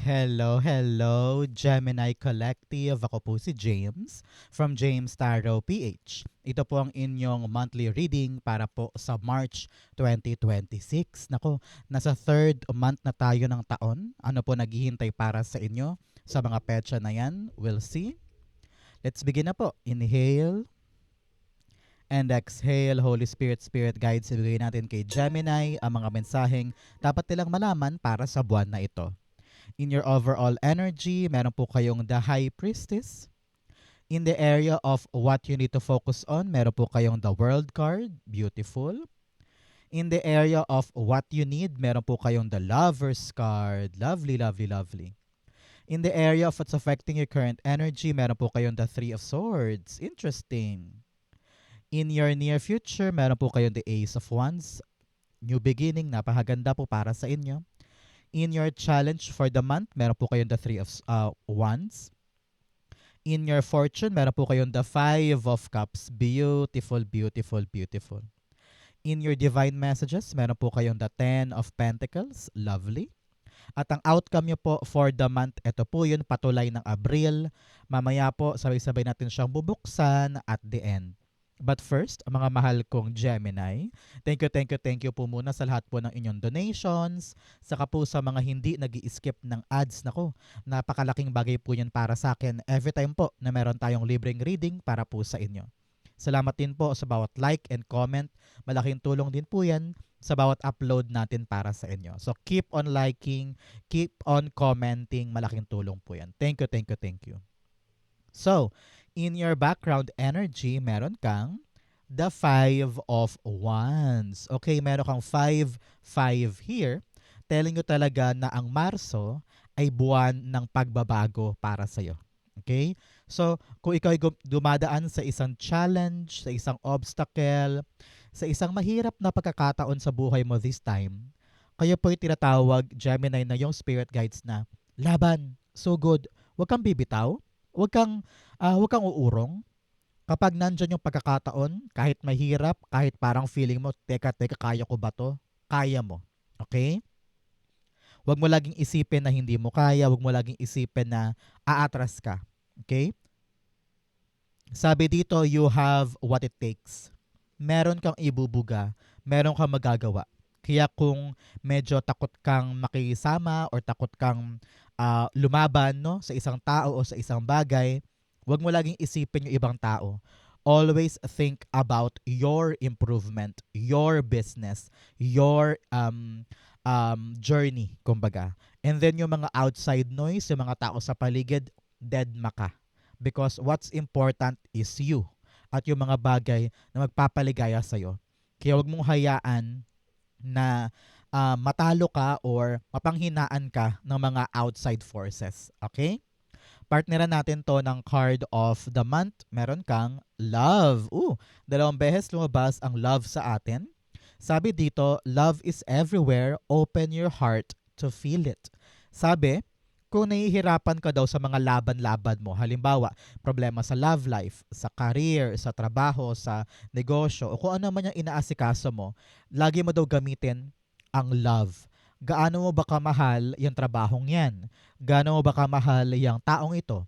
Hello, hello, Gemini Collective. Ako po si James from James Tarot PH. Ito po ang inyong monthly reading para po sa March 2026. Nako, nasa third month na tayo ng taon. Ano po naghihintay para sa inyo sa mga petsa na yan? We'll see. Let's begin na po. Inhale and exhale. Holy Spirit, Spirit Guides, ibigay natin kay Gemini ang mga mensaheng dapat nilang malaman para sa buwan na ito. In your overall energy, meron po kayong the High Priestess. In the area of what you need to focus on, meron po kayong the World card. Beautiful. In the area of what you need, meron po kayong the Lovers card. Lovely, lovely, lovely. In the area of what's affecting your current energy, meron po kayong the Three of Swords. Interesting. In your near future, meron po kayong the Ace of Wands. New beginning, napakaganda po para sa inyo. In your challenge for the month, meron po kayong the Three of Wands. In your fortune, meron po kayong the Five of Cups. Beautiful, beautiful, beautiful. In your divine messages, meron po kayong the Ten of Pentacles. Lovely. At ang outcome nyo po for the month, ito po yun, patuloy ng Abril. Mamaya po, sabay-sabay natin siyang bubuksan at the end. But first, mga mahal kong Gemini, thank you po muna sa lahat po ng inyong donations, saka po sa mga hindi nag-i-skip ng ads. Nako, napakalaking bagay po yan para sa akin every time po na meron tayong libreng reading para po sa inyo. Salamat din po sa bawat like and comment. Malaking tulong din po yan sa bawat upload natin para sa inyo. So keep on liking, keep on commenting. Malaking tulong po yan. Thank you. So, in your background energy, meron kang the Five of Wands. Okay, meron kang 5 here. Telling you talaga na ang Marso ay buwan ng pagbabago para sa'yo. Okay? So, kung ikaw ay dumadaan sa isang challenge, sa isang obstacle, sa isang mahirap na pagkakataon sa buhay mo this time, kayo po ay tinatawag, Gemini, na yung spirit guides na, laban, so good, huwag kang bibitaw, huwag kang uurong. Kapag nandyan yung pagkakataon, kahit mahirap, kahit parang feeling mo, teka, kaya ko ba to? Kaya mo. Okay? Huwag mo laging isipin na hindi mo kaya, huwag mo laging isipin na aatras ka. Okay? Sabi dito, you have what it takes. Meron kang ibubuga, meron kang magagawa. Kaya kung medyo takot kang makisama or takot kang lumaban, no, sa isang tao o sa isang bagay, huwag mo laging isipin yung ibang tao. Always think about your improvement, your business, your journey, kumbaga. And then yung mga outside noise, yung mga tao sa paligid, dead maka. Because what's important is you at yung mga bagay na magpapaligaya sa'yo. Kaya huwag mong hayaan na matalo ka or mapanghinaan ka ng mga outside forces. Okay? Partneran natin to ng card of the month. Meron kang love. Dalawang beses lumabas ang love sa atin. Sabi dito, love is everywhere. Open your heart to feel it. Sabi, kung nahihirapan ka daw sa mga laban-laban mo, halimbawa, problema sa love life, sa career, sa trabaho, sa negosyo, o kung ano man yung inaasikaso mo, lagi mo daw gamitin ang love. Gaano mo ba kamahal yung trabahong yan? Gaano mo ba kamahal yung taong ito?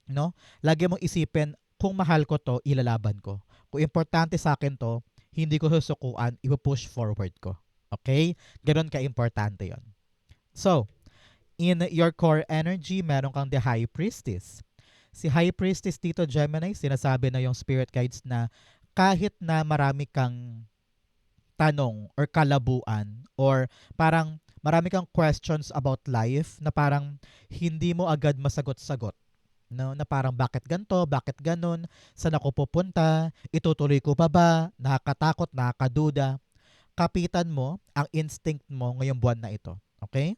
No? Lagi mong isipin, kung mahal ko to, ilalaban ko. Kung importante sa akin to, hindi ko susukuan, ipupush forward ko. Okay? Ganon ka-importante yon. So, in your core energy, meron kang the High Priestess. Si High Priestess dito, Gemini, sinasabi na yung spirit guides na kahit na marami kang tanong or kalabuan or parang marami kang questions about life na parang hindi mo agad masagot-sagot. No, na parang bakit ganto, bakit ganon, saan ako pupunta, itutuloy ko pa ba, nakakatakot, nakakaduda. Kapitan mo ang instinct mo ngayong buwan na ito. Okay?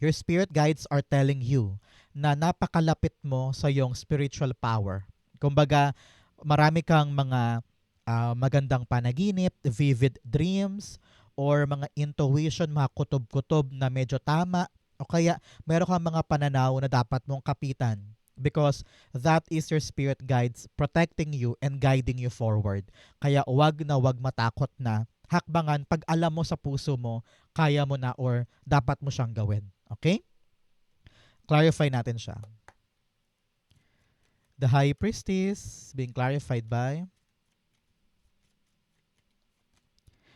Your spirit guides are telling you na napakalapit mo sa iyong spiritual power. Kumbaga, marami kang mga magandang panaginip, vivid dreams, or mga intuition, mga kutob-kutob na medyo tama, o kaya meron kang mga pananaw na dapat mong kapitan because that is your spirit guides protecting you and guiding you forward. Kaya wag na wag matakot na hakbangan pag alam mo sa puso mo, kaya mo na or dapat mo siyang gawin. Okay? Clarify natin siya. The High Priestess being clarified by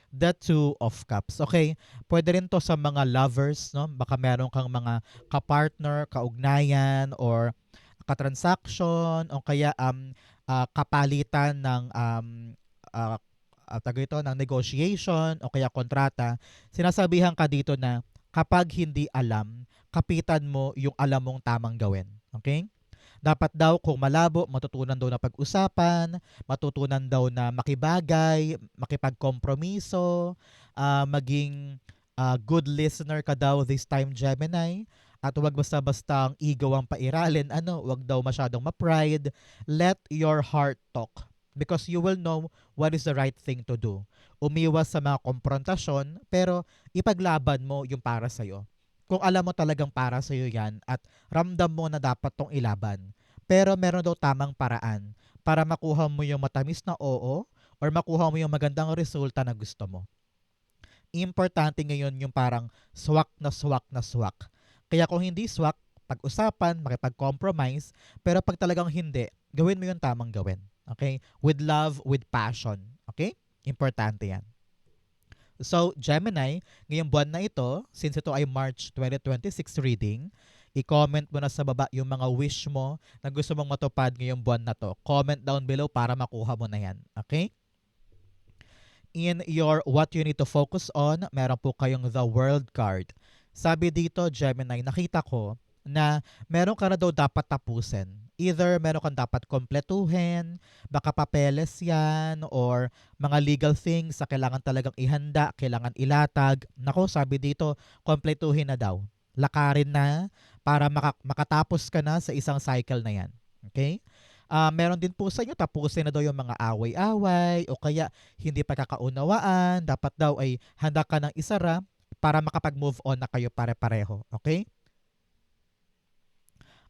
the Two of Cups. Okay, pwede rin to sa mga lovers, no? Baka meron kang mga kapartner, kaugnayan, or katransaction, o kaya kapalitan ng tawag ito, ng negotiation, o kaya kontrata. Sinasabihan ka dito na kapag hindi alam, kapitan mo yung alam mong tamang gawin. Okay? Dapat daw kung malabo, matutunan daw na pag-usapan, matutunan daw na makibagay, makipagkompromiso, maging good listener ka daw this time, Gemini. At huwag basta-basta ang ego ang pairalin. Huwag daw masyadong ma-pride. Let your heart talk because you will know what is the right thing to do. Umiwas sa mga komprontasyon pero ipaglaban mo yung para sa'yo. Kung alam mo talagang para sa'yo yan at ramdam mo na dapat tong ilaban. Pero meron daw tamang paraan para makuha mo yung matamis na oo or makuha mo yung magandang resulta na gusto mo. Importante ngayon yung parang swak na swak na swak. Kaya kung hindi swak, pag-usapan, makipag-compromise, pero pag talagang hindi, gawin mo yung tamang gawin. Okay? With love, with passion. Okay? Importante yan. So, Gemini, ngayong buwan na ito, since ito ay March 2026 reading, i-comment mo na sa baba yung mga wish mo na gusto mong matupad ngayong buwan na to. Comment down below para makuha mo na yan. Okay? In your what you need to focus on, meron po kayong the World card. Sabi dito, Gemini, nakita ko na meron ka na daw dapat tapusin. Either meron kang dapat kompletuhin, baka papeles yan, or mga legal things na kailangan talagang ihanda, kailangan ilatag. Nako, sabi dito, kompletuhin na daw. Lakarin na para makatapos ka na sa isang cycle na yan. Okay? Meron din po sa inyo, tapusin na daw yung mga away-away o kaya hindi pagkakaunawaan. Dapat daw ay handa ka ng isara para makapag-move on na kayo pare-pareho. Okay?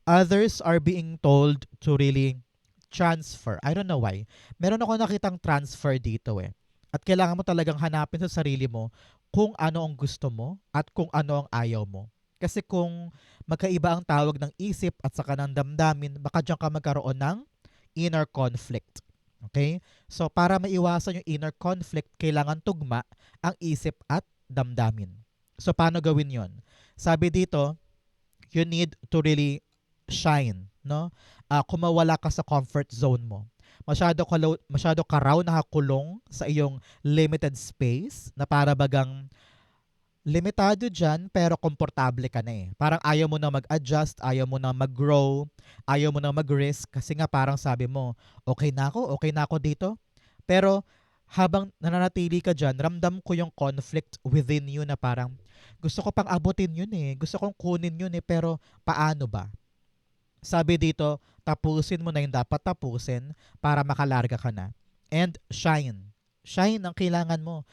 Others are being told to really transfer. I don't know why. Meron ako nakitang transfer dito eh. At kailangan mo talagang hanapin sa sarili mo kung ano ang gusto mo at kung ano ang ayaw mo. Kasi kung magkaiba ang tawag ng isip at saka ng damdamin, baka diyan ka magkaroon ng inner conflict. Okay? So para maiwasan yung inner conflict, kailangan tugma ang isip at damdamin. So paano gawin yon? Sabi dito, you need to really shine, no? Kung mawala ka sa comfort zone mo. Masyado ka raw nakakulong sa iyong limited space na para bagang limitado dyan pero komportable ka na eh. Parang ayaw mo na mag-adjust, ayaw mo na mag-grow, ayaw mo na mag-risk kasi nga parang sabi mo, okay na ako dito. Pero habang nananatili ka dyan, ramdam ko yung conflict within you na parang gusto ko pang abutin yun eh, gusto kong kunin yun eh, pero paano ba? Sabi dito, tapusin mo na yung dapat tapusin para makalarga ka na. And shine. Shine ang kailangan mo.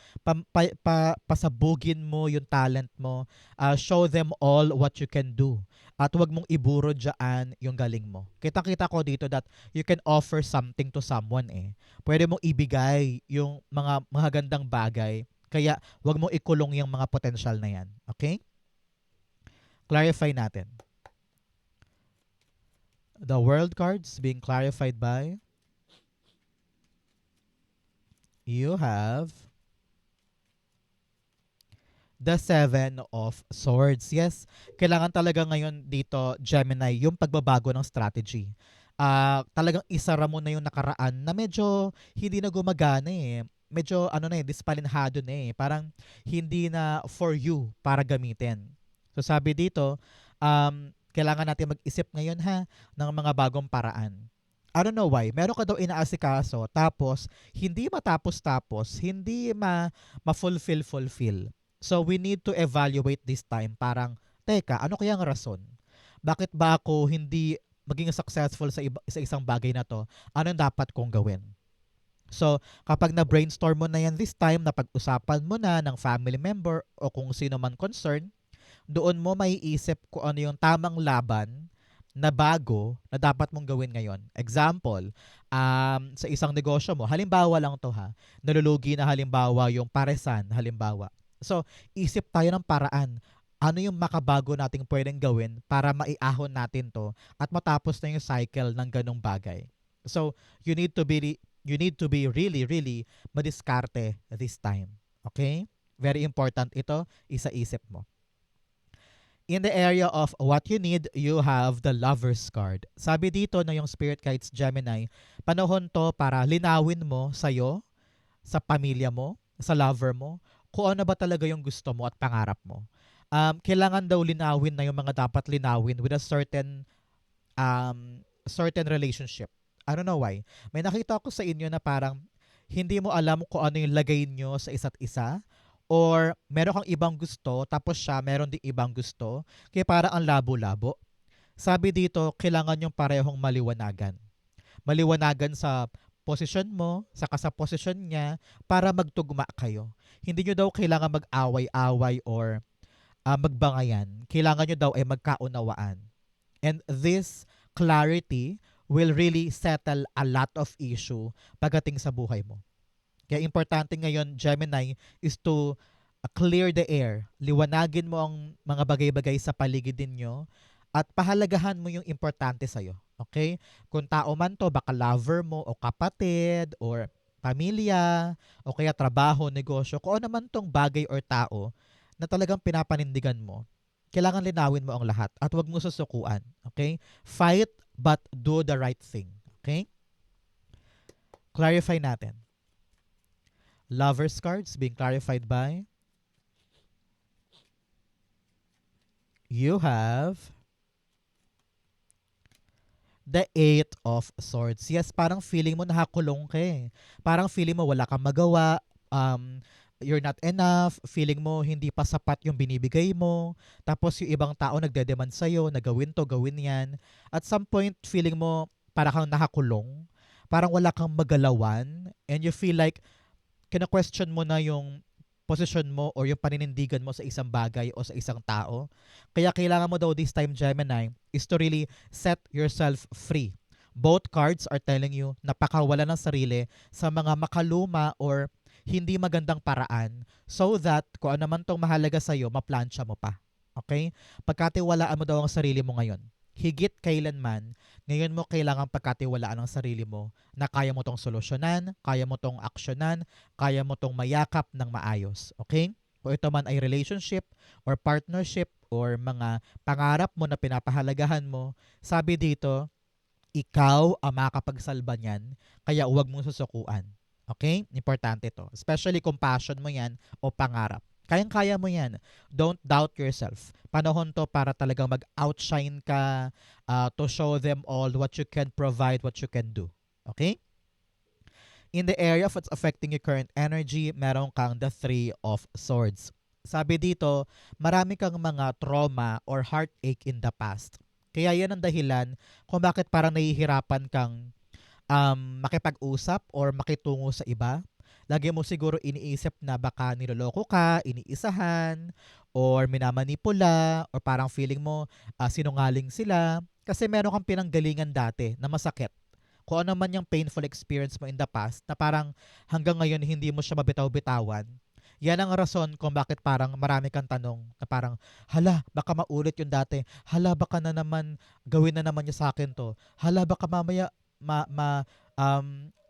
Pasabugin mo yung talent mo. Show them all what you can do. At huwag mong iburo dyan yung galing mo. Kita-kita ko dito that you can offer something to someone eh. Pwede mong ibigay yung mga magandang bagay. Kaya huwag mong ikulong yung mga potential na yan. Okay? Clarify natin. The world cards being clarified by you have the Seven of Swords. Yes, kailangan talaga ngayon dito, Gemini, yung pagbabago ng strategy. Talagang isara mo na yung nakaraan na medyo hindi na gumagana eh. Medyo dispalinhado na eh. Parang hindi na for you para gamitin. So sabi dito, kailangan natin mag-isip ngayon ng mga bagong paraan. I don't know why. Meron ka daw inaasikaso tapos hindi matapos-tapos, hindi ma-fulfill. So we need to evaluate this time. Parang, teka, ano kaya ang rason? Bakit ba ako hindi maging successful sa isang bagay na to? Anong dapat kong gawin? So, kapag na-brainstorm mo na yan this time, napag-usapan mo na ng family member o kung sino man concerned, doon mo maiisip kung ano yung tamang laban na bago na dapat mong gawin ngayon. Example, sa isang negosyo mo, halimbawa lang to nalulugi na halimbawa yung paresan, halimbawa. So, isip tayo ng paraan. ano yung makabago nating pwedeng gawin para maiahon natin to at matapos na yung cycle ng ganong bagay. So, you need to be really, really madiskarte this time. Okay? Very important ito, isa-isip mo. In the area of what you need, you have the Lover's card. Sabi dito na yung Spirit Guides Gemini, panahon to para linawin mo sa'yo, sa pamilya mo, sa lover mo, kung ano ba talaga yung gusto mo at pangarap mo. Kailangan daw linawin na yung mga dapat linawin with a certain relationship. I don't know why. May nakita ko sa inyo na parang hindi mo alam kung ano yung lagay nyo sa isa't isa, or meron kang ibang gusto tapos siya meron din ibang gusto, kaya parang ang labo-labo. Sabi dito, kailangan yung parehong maliwanagan. Maliwanagan sa posisyon mo, saka sa posisyon niya, para magtugma kayo. Hindi nyo daw kailangan mag-away-away or magbangayan. Kailangan nyo daw ay magkaunawaan. And this clarity will really settle a lot of issue pagdating sa buhay mo. Kaya importante ngayon, Gemini, is to clear the air. Liwanagin mo ang mga bagay-bagay sa paligid ninyo at pahalagahan mo yung importante sa'yo. Okay? Kung tao man to, baka lover mo o kapatid or pamilya o kaya trabaho, negosyo, kung ano man tong bagay or tao na talagang pinapanindigan mo, kailangan linawin mo ang lahat at huwag mo susukuan. Okay? Fight but do the right thing. Okay? Clarify natin. Lover's cards being clarified by you have the Eight of Swords. Yes, parang feeling mo nakakulong ka eh. Parang feeling mo wala kang magawa, you're not enough, feeling mo hindi pa sapat yung binibigay mo, tapos yung ibang tao nagdedemand sa'yo na gawin to, gawin yan. At some point, feeling mo parang kang nakakulong, parang wala kang magalawan, and you feel like kina-question mo na yung posisyon mo or yung paninindigan mo sa isang bagay o sa isang tao. Kaya kailangan mo daw this time, Gemini, is to really set yourself free. Both cards are telling you na pakawala ng sarili sa mga makaluma or hindi magandang paraan so that kung ano man tong mahalaga sa'yo, maplansya mo pa. Okay? Pagkatiwalaan mo daw ang sarili mo ngayon. Higit kailanman, ngayon mo kailangan pagkatiwalaan ang sarili mo na kaya mo tong solusyonan, kaya mo tong aksyonan, kaya mo tong mayakap ng maayos. Okay? Kung ito man ay relationship or partnership or mga pangarap mo na pinapahalagahan mo, sabi dito, ikaw ang makakapagsalba niyan, kaya huwag mong susukuan. Okay? Importante to. Especially kung passion mo yan o pangarap. Kayang-kaya mo yan. Don't doubt yourself. Panahon to para talagang mag-outshine ka, to show them all what you can provide, what you can do. Okay? In the area of what's affecting your current energy, meron kang the Three of Swords. Sabi dito, marami kang mga trauma or heartache in the past. Kaya yan ang dahilan kung bakit parang nahihirapan kang makipag-usap or makitungo sa iba. Lagi mo siguro iniisip na baka niloloko ka, iniisahan, or minamanipula, or parang feeling mo sinungaling sila. Kasi meron kang pinanggalingan dati na masakit. Kung ano man yung painful experience mo in the past na parang hanggang ngayon hindi mo siya mabitaw-bitawan, yan ang rason kung bakit parang marami kang tanong na parang, hala, baka maulit yung dati. Hala, baka na naman, gawin na naman niya sa akin to. Hala, baka mamaya,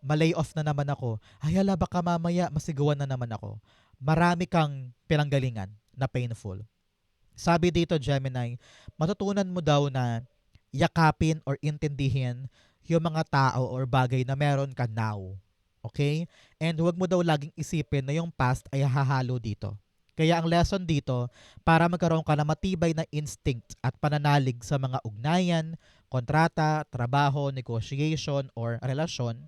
ma-lay off na naman ako. Ay, hala, baka mamaya, masigawan na naman ako. Marami kang pinanggalingan na painful. Sabi dito, Gemini, matutunan mo daw na yakapin or intindihin yung mga tao or bagay na meron ka now. Okay? And huwag mo daw laging isipin na yung past ay hahalo dito. Kaya ang lesson dito, para magkaroon ka na matibay na instinct at pananalig sa mga ugnayan, kontrata, trabaho, negotiation, or relasyon,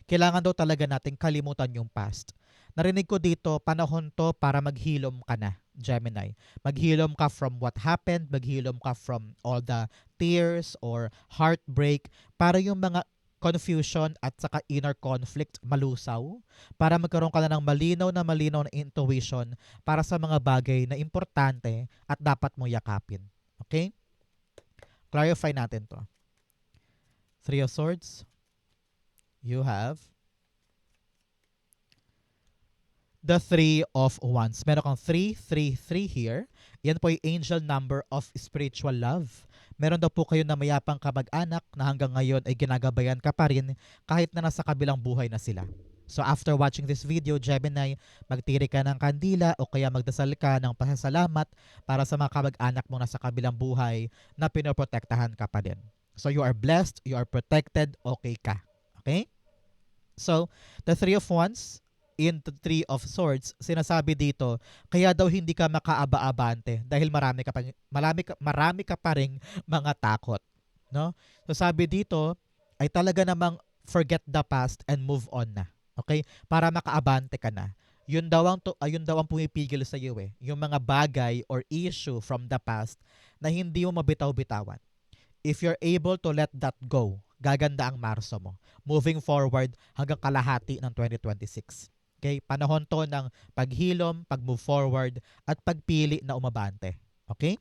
kailangan daw talaga nating kalimutan yung past. Narinig ko dito, panahon to para maghilom ka na, Gemini. Maghilom ka from what happened, maghilom ka from all the tears or heartbreak, para yung mga confusion at saka inner conflict malusaw, para magkaroon ka na ng malinaw na intuition para sa mga bagay na importante at dapat mo yakapin. Okay? Clarify natin to. Three of Swords. You have The Three of Wands. Meron kang 333 here. Yan po yung angel number of spiritual love. Meron daw po kayo na mayapang kamag-anak na hanggang ngayon ay ginagabayan ka pa rin kahit na nasa kabilang buhay na sila. So after watching this video, Gemini, magtiri ka ng kandila o kaya magdasal ka ng pasasalamat para sa mga kamag-anak mo nasa kabilang buhay na pinoprotektahan ka pa din. So you are blessed, you are protected, okay ka. Okay? So, the Three of Wands in the Three of Swords, sinasabi dito, kaya daw hindi ka makaaba-abante dahil marami ka pa ring mga takot, no? So sabi dito ay talaga namang forget the past and move on na. Okay? Para makaabante ka na. Yun daw ang pumipigil sa iyo eh. Yung mga bagay or issue from the past na hindi mo mabitaw-bitawan. If you're able to let that go, gaganda ang Marso mo. Moving forward hanggang kalahati ng 2026. Okay? Panahon to ng paghilom, pag-move forward, at pagpili na umabante. Okay?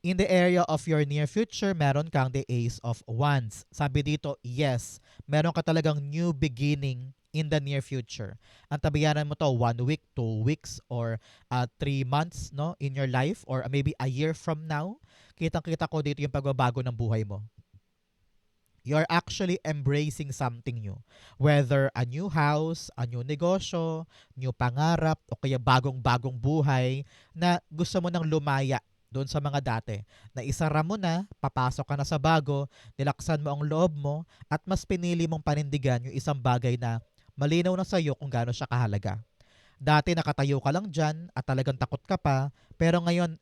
In the area of your near future, meron kang the Ace of Wands. Sabi dito, yes, meron ka talagang new beginning in the near future. Ang tabayanan mo to 1 week, 2 weeks, or 3 months no, in your life, or maybe a year from now. Kitang-kita ko dito yung pagbabago ng buhay mo. You're actually embracing something new. Whether a new house, a new negosyo, new pangarap, o kaya bagong-bagong buhay na gusto mo nang lumaya doon sa mga dati. Na isara mo na, papasok ka na sa bago, nilaksan mo ang loob mo, at mas pinili mong panindigan yung isang bagay na malinaw na sa'yo kung gaano siya kahalaga. Dati nakatayo ka lang dyan at talagang takot ka pa, pero ngayon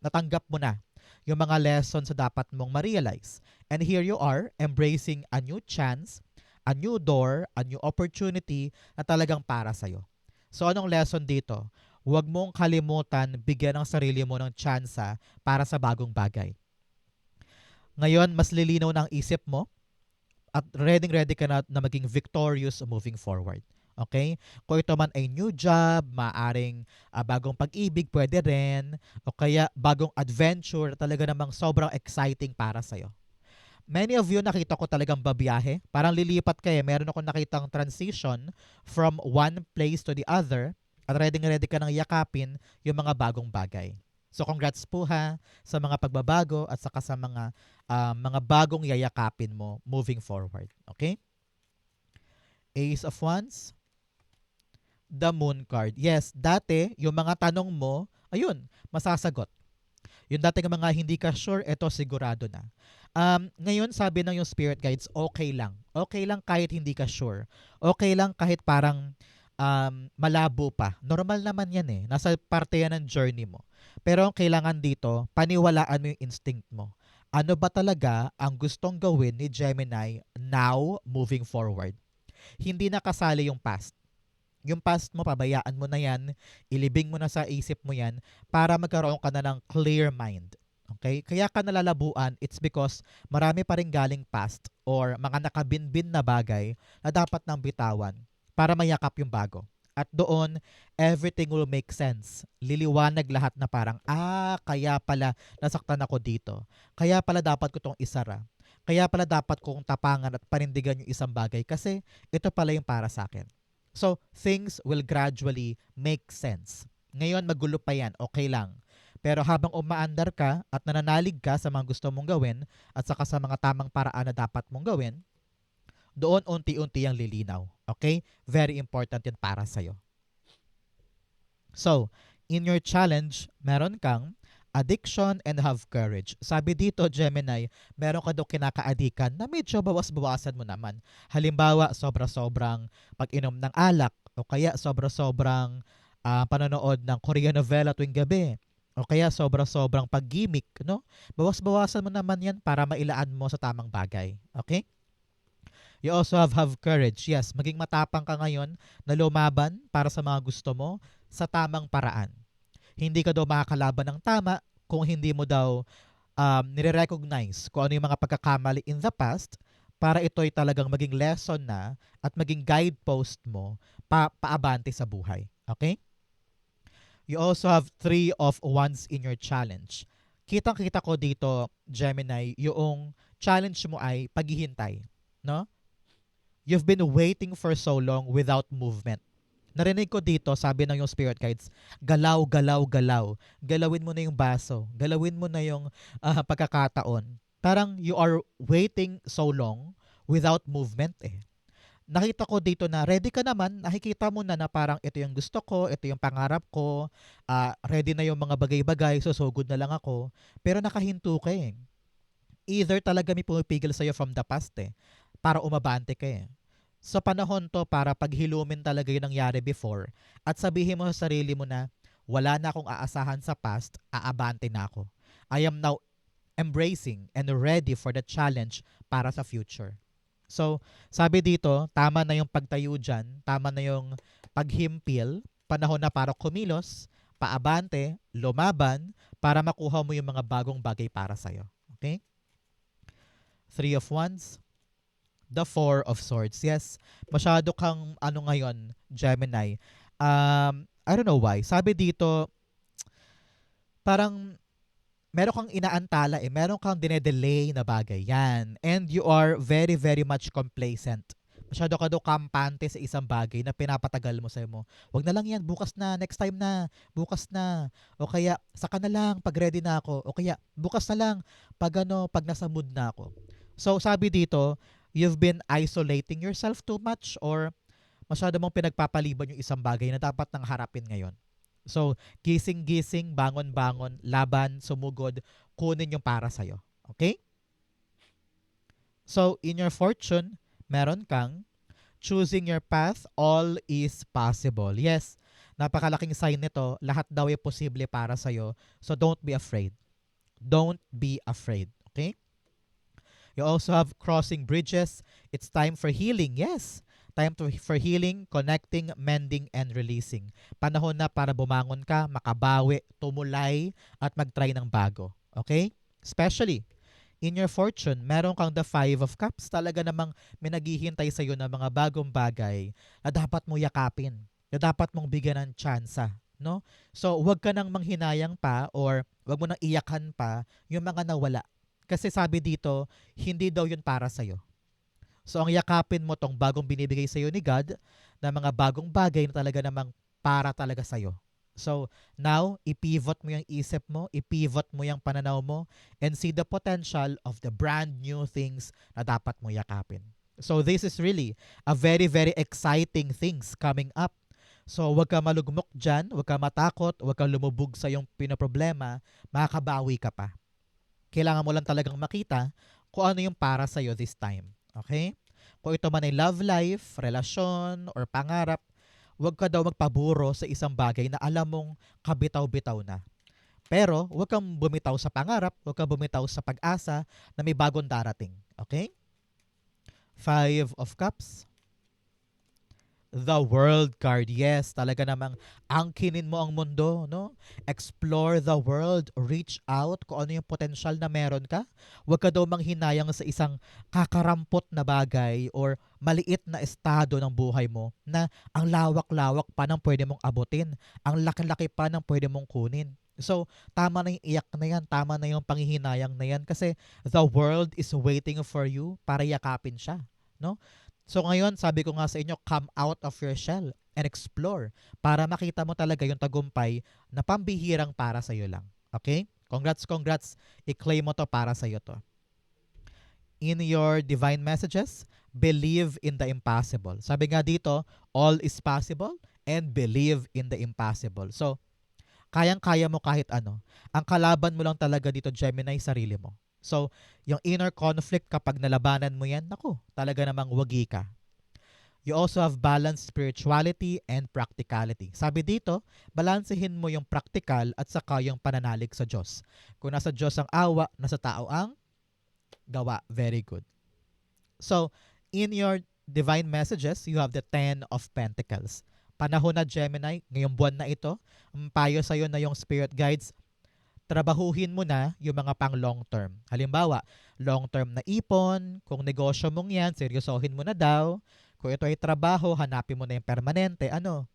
natanggap mo na yung mga lessons na dapat mong ma-realize. And here you are, embracing a new chance, a new door, a new opportunity na talagang para sa'yo. So anong lesson dito? Huwag mong kalimutan bigyan ng sarili mo ng tsansa para sa bagong bagay. Ngayon, mas lilinaw na ang isip mo at ready ka na maging victorious moving forward. Okay? Kung ito man ay new job, maaring bagong pag-ibig, pwede rin. O kaya bagong adventure, talaga namang sobrang exciting para sa'yo. Many of you nakita ko talagang babiyahe. Parang lilipat kayo. Meron ako nakitang transition from one place to the other at ready ka nang yakapin yung mga bagong bagay. So congrats po ha sa mga pagbabago at saka sa mga bagong yayakapin mo moving forward. Okay? Ace of Wands. The Moon card. Yes, dati, yung mga tanong mo, ayun, masasagot. Yung dating mga hindi ka sure, eto sigurado na. Ngayon, sabi ng yung spirit guides, okay lang. Okay lang kahit hindi ka sure. Okay lang kahit parang malabo pa. Normal naman yan eh. Nasa parte yan ng journey mo. Pero ang kailangan dito, paniwalaan mo yung instinct mo. Ano ba talaga ang gustong gawin ni Gemini now moving forward? Hindi nakasali yung past. Yung past mo, pabayaan mo na yan, ilibing mo na sa isip mo yan para magkaroon ka na ng clear mind. Okay? Kaya ka nalalabuan, it's because marami pa rin galing past or mga nakabinbin na bagay na dapat nang bitawan para mayakap yung bago. At doon, everything will make sense. Liliwanag lahat na parang, kaya pala nasaktan ako dito. Kaya pala dapat ko itong isara. Kaya pala dapat kong tapangan at panindigan yung isang bagay kasi ito pala yung para sa akin. So, things will gradually make sense. Ngayon, magulo pa yan. Okay lang. Pero habang umaandar ka at nananalig ka sa mga gusto mong gawin at saka sa mga tamang paraan na dapat mong gawin, doon unti-unti ang lilinaw. Okay? Very important yan para sa'yo. So, in your challenge, meron kang addiction and have courage. Sabi dito, Gemini, meron ka daw kinakaadikan na medyo bawas-bawasan mo naman. Halimbawa, sobra-sobrang pag-inom ng alak o kaya sobra-sobrang panonood ng Korean novela tuwing gabi o kaya sobra-sobrang pag-gimmick, no? Bawas-bawasan mo naman yan para mailaan mo sa tamang bagay. Okay? You also have courage. Yes, maging matapang ka ngayon na lumaban para sa mga gusto mo sa tamang paraan. Hindi ka daw makakalaban ng tama kung hindi mo daw nire-recognize kung ano yung mga pagkakamali in the past para ito'y talagang maging lesson na at maging guidepost mo paabante sa buhay. Okay? You also have 3 of Wands in your challenge. Kitang-kita ko dito, Gemini, yung challenge mo ay paghihintay. No? You've been waiting for so long without movement. Narinig ko dito, sabi ng yung spirit guides, galaw, galaw, galaw. Galawin mo na yung baso. Galawin mo na yung pagkakataon. Parang you are waiting so long without movement eh. Nakita ko dito na ready ka naman, nakikita mo na parang ito yung gusto ko, ito yung pangarap ko, ready na yung mga bagay-bagay, susugod na lang ako. Pero nakahinto ka eh. Either talaga may pumipigil sa'yo from the past eh, para umabante ka eh. Sa panahon to para paghilumin talaga yung nangyari before at sabihin mo sa sarili mo na wala na akong aasahan sa past, aabante na ako. I am now embracing and ready for the challenge para sa future. So, sabi dito, tama na yung pagtayo dyan, tama na yung paghimpil, panahon na para kumilos, paabante, lumaban, para makuha mo yung mga bagong bagay para sa'yo. Okay? Three of Wands, the Four of Swords. Yes, masyado kang ano ngayon, Gemini. I don't know why. Sabi dito, parang meron kang inaantala eh. Meron kang dinedelay na bagay. Yan. And you are very, very much complacent. Masyado ka daw kampante sa isang bagay na pinapatagal mo sa'yo mo. Wag na lang yan, bukas na, next time na, bukas na. O kaya, saka na lang, pag ready na ako. O kaya, bukas na lang, pag nasa mood na ako. So, sabi dito, you've been isolating yourself too much or masyado mong pinagpapaliban yung isang bagay na dapat nang harapin ngayon. So, gising-gising, bangon-bangon, laban, sumugod, kunin yung para sa'yo. Okay? So, in your fortune, meron kang choosing your path, all is possible. Yes, napakalaking sign nito. Lahat daw ay posible para sa'yo. So, don't be afraid. Don't be afraid. Okay? You also have crossing bridges. It's time for healing. Yes. For healing, connecting, mending, and releasing. Panahon na para bumangon ka, makabawi, tumulay, at mag-try ng bago. Okay? Especially, in your fortune, meron kang the Five of Cups. Talaga namang may naghihintay sa'yo ng mga bagong bagay na dapat mo yakapin, na dapat mong bigyan ng tsansa. No? So, wag ka nang manghinayang pa or wag mo nang iyakan pa yung mga nawala. Kasi sabi dito, hindi daw yun para sa'yo. So, ang yakapin mo tong bagong binibigay sa'yo ni God na mga bagong bagay na talaga namang para talaga sa'yo. So, now, ipivot mo yung isip mo, ipivot mo yung pananaw mo, and see the potential of the brand new things na dapat mo yakapin. So, this is really a very, very exciting things coming up. So, wag ka malugmok dyan, wag ka matakot, wag ka lumubog sa yung pinoproblema, makakabawi ka pa. Kailangan mo lang talagang makita kung ano yung para sa'yo this time. Okay? Kung ito man ay love life, relasyon, or pangarap, huwag ka daw magpaburo sa isang bagay na alam mong kabitaw-bitaw na. Pero, huwag kang bumitaw sa pangarap, huwag kang bumitaw sa pag-asa na may bagong darating. Okay? Five of Cups. The World card. Yes, talaga namang angkinin mo ang mundo, no? Explore the world, reach out kung ano yung potensyal na meron ka. Huwag ka daw manghinayang sa isang kakarampot na bagay or maliit na estado ng buhay mo na ang lawak-lawak pa ng pwede mong abutin, ang laki-laki pa ng pwede mong kunin. So, tama na yung iyak na yan, tama na yung panghihinayang na yan kasi the world is waiting for you para yakapin siya, no? So ngayon, sabi ko nga sa inyo, come out of your shell and explore para makita mo talaga yung tagumpay na pambihirang para sa iyo lang. Okay? Congrats, congrats. I-claim mo to para sa iyo to. In your divine messages, believe in the impossible. Sabi nga dito, all is possible and believe in the impossible. So, kayang-kaya mo kahit ano. Ang kalaban mo lang talaga dito, Gemini, sarili mo. So, yung inner conflict kapag nalabanan mo yan, naku, talaga namang wagi ka. You also have balanced spirituality and practicality. Sabi dito, balansehin mo yung practical at saka yung pananalig sa Diyos. Kung nasa Diyos ang awa, nasa tao ang gawa. Very good. So, in your divine messages, you have the Ten of Pentacles. Panahon na, Gemini, ngayong buwan na ito, ang payo sa'yo na yung spirit guides, trabahuhin mo na yung mga pang long term. Halimbawa, long term na ipon, kung negosyo mong yan, seryosohin mo na daw. Kung ito ay trabaho, hanapin mo na yung permanente. Ano?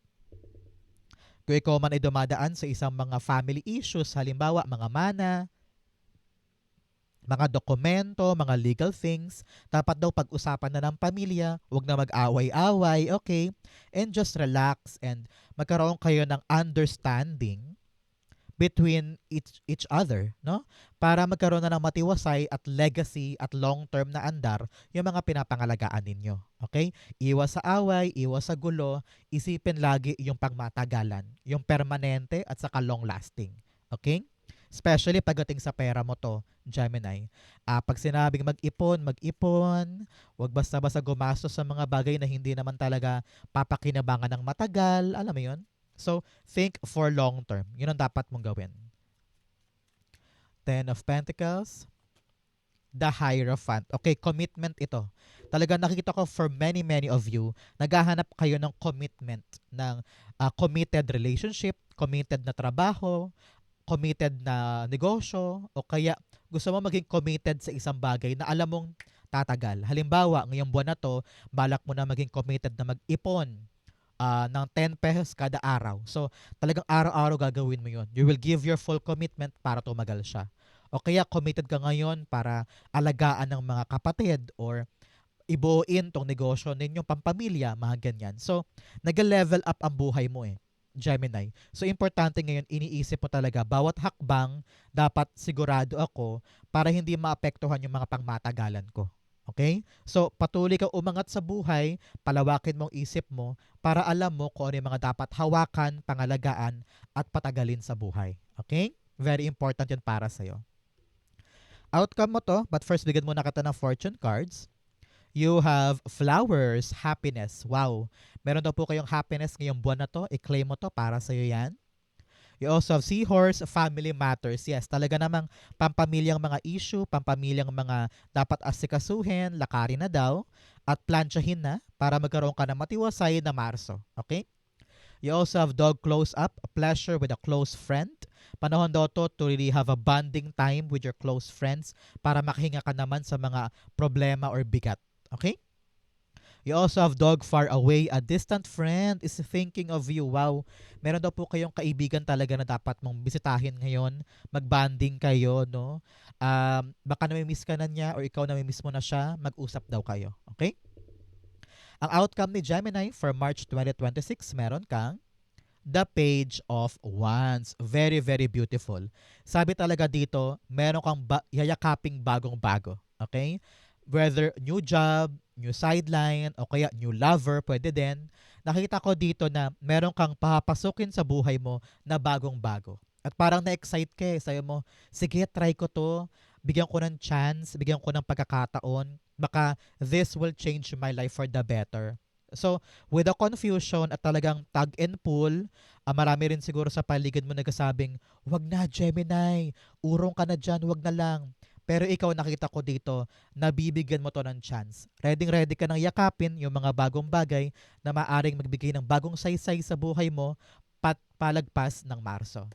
Kung ikaw man ay dumadaan sa isang mga family issues, halimbawa, mga mana, mga dokumento, mga legal things, dapat daw pag-usapan na ng pamilya, huwag na mag-away-away, okay? And just relax and magkaroon kayo ng understanding between each other, no? Para magkaroon na ng matiwasay at legacy at long-term na andar yung mga pinapangalagaan ninyo. Okay? Iwas sa away, iwas sa gulo, isipin lagi yung pangmatagalan, yung permanente at saka long-lasting. Okay? Especially pagdating sa pera mo to, Gemini. Pag sinabing mag-ipon, mag-ipon, wag basta-basta gumastos sa mga bagay na hindi naman talaga papakinabangan ng matagal, alam mo yun? So, think for long term. Yun ang dapat mong gawin. Ten of Pentacles, the Hierophant. Okay, commitment ito. Talaga nakikita ko for many of you, naghahanap kayo ng commitment, ng committed relationship, committed na trabaho, committed na negosyo, o kaya gusto mo maging committed sa isang bagay na alam mong tatagal. Halimbawa, ngayong buwan na to, balak mo na maging committed na mag-ipon ng 10 pesos kada araw. So, talagang araw-araw gagawin mo yun. You will give your full commitment para tumagal siya. O kaya committed ka ngayon para alagaan ng mga kapatid or ibuuin tong negosyo ninyong pampamilya, mga ganyan. So, nag-level up ang buhay mo Gemini. So, importante ngayon, iniisip mo talaga, bawat hakbang, dapat sigurado ako para hindi maapektuhan yung mga pangmatagalan ko. Okay? So, patuloy kang umangat sa buhay, palawakin mong isip mo para alam mo kung ano yung mga dapat hawakan, pangalagaan, at patagalin sa buhay. Okay? Very important yun para sa'yo. Outcome mo to, but first bigyan muna kita ng fortune cards. You have flowers, happiness. Wow. Meron daw po kayong happiness ngayong buwan na to. I-claim mo to para sa'yo yan. You also have seahorse, family matters. Yes, talaga namang pampamilyang mga issue, pampamilyang mga dapat asikasuhin, lakarin na daw, at plansyahin na para magkaroon ka ng matiwasay na Marso. Okay? You also have dog close up, a pleasure with a close friend. Panahon daw to really have a bonding time with your close friends para makahinga ka naman sa mga problema or bigat. Okay? You also have dog far away, a distant friend is thinking of you. Wow, meron daw po kayong kaibigan talaga na dapat mong bisitahin ngayon. Mag-bonding kayo, no? Baka namimiss ka na niya or ikaw namimiss mo na siya, mag-usap daw kayo. Okay? Ang outcome ni Gemini for March 2026, meron kang the Page of Wands. Very beautiful. Sabi talaga dito, meron kang yayakaping bagong-bago. Okay? Whether new job, new sideline, o kaya new lover, pwede din. Nakita ko dito na meron kang papasukin sa buhay mo na bagong-bago. At parang na-excite ka sabi mo, sige, try ko to. Bigyan ko ng chance, bigyan ko ng pagkakataon. Baka this will change my life for the better. So, with the confusion at talagang tug and pull, marami rin siguro sa paligid mo nagsasabing, wag na Gemini, urong ka na dyan, wag na lang. Pero ikaw nakita ko dito, nabibigyan mo to ng chance. Ready ka nang yakapin yung mga bagong bagay na maaring magbigay ng bagong saysay sa buhay mo palagpas ng Marso.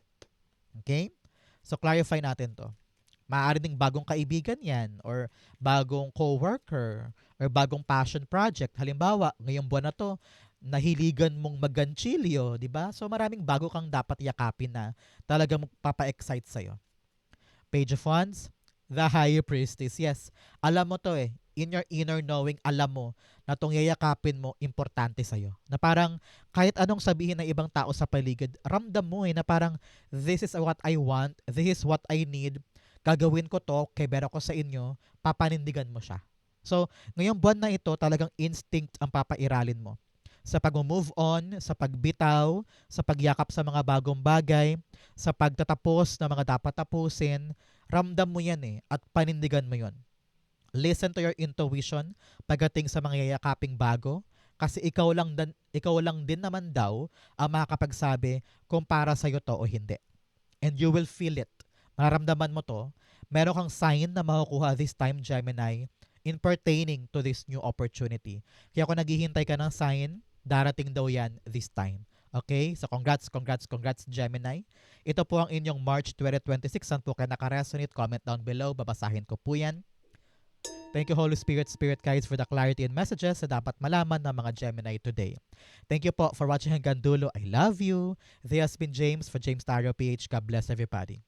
Okay? So clarify natin to. Maaari ding bagong kaibigan yan or bagong co-worker or bagong passion project. Halimbawa, ngayong buwan na to, nahiligan mong magganchilyo, di ba? So maraming bago kang dapat yakapin na talagang magpapa-excite sa'yo. Page of Wands, the High Priestess. Yes, alam mo to in your inner knowing, alam mo na itong yayakapin mo, importante sa'yo. Na parang kahit anong sabihin ng ibang tao sa paligid, ramdam mo na parang this is what I want, this is what I need, gagawin ko to, kebera ko sa inyo, papanindigan mo siya. So, ngayong buwan na ito, talagang instinct ang papairalin mo. Sa pag-move on, sa pagbitaw, sa pagyakap sa mga bagong bagay, sa pagtatapos ng mga dapat tapusin, ramdam mo yan at panindigan mo yon. Listen to your intuition pagdating sa mga yayakaping bago kasi ikaw lang din naman daw ang makakapagsabi kung para sa'yo to o hindi. And you will feel it. Mararamdaman mo to. Meron kang sign na makukuha this time, Gemini, in pertaining to this new opportunity. Kaya kung naghihintay ka ng sign, darating daw yan this time. Okay? So congrats Gemini. Ito po ang inyong March 2026. Saan po kayo nakaresonate? Comment down below. Babasahin ko po yan. Thank you Holy Spirit, Spirit Guides for the clarity and messages na dapat malaman ng mga Gemini today. Thank you po for watching hanggang dulo. I love you. This has been James for James Tarot PH. God bless everybody.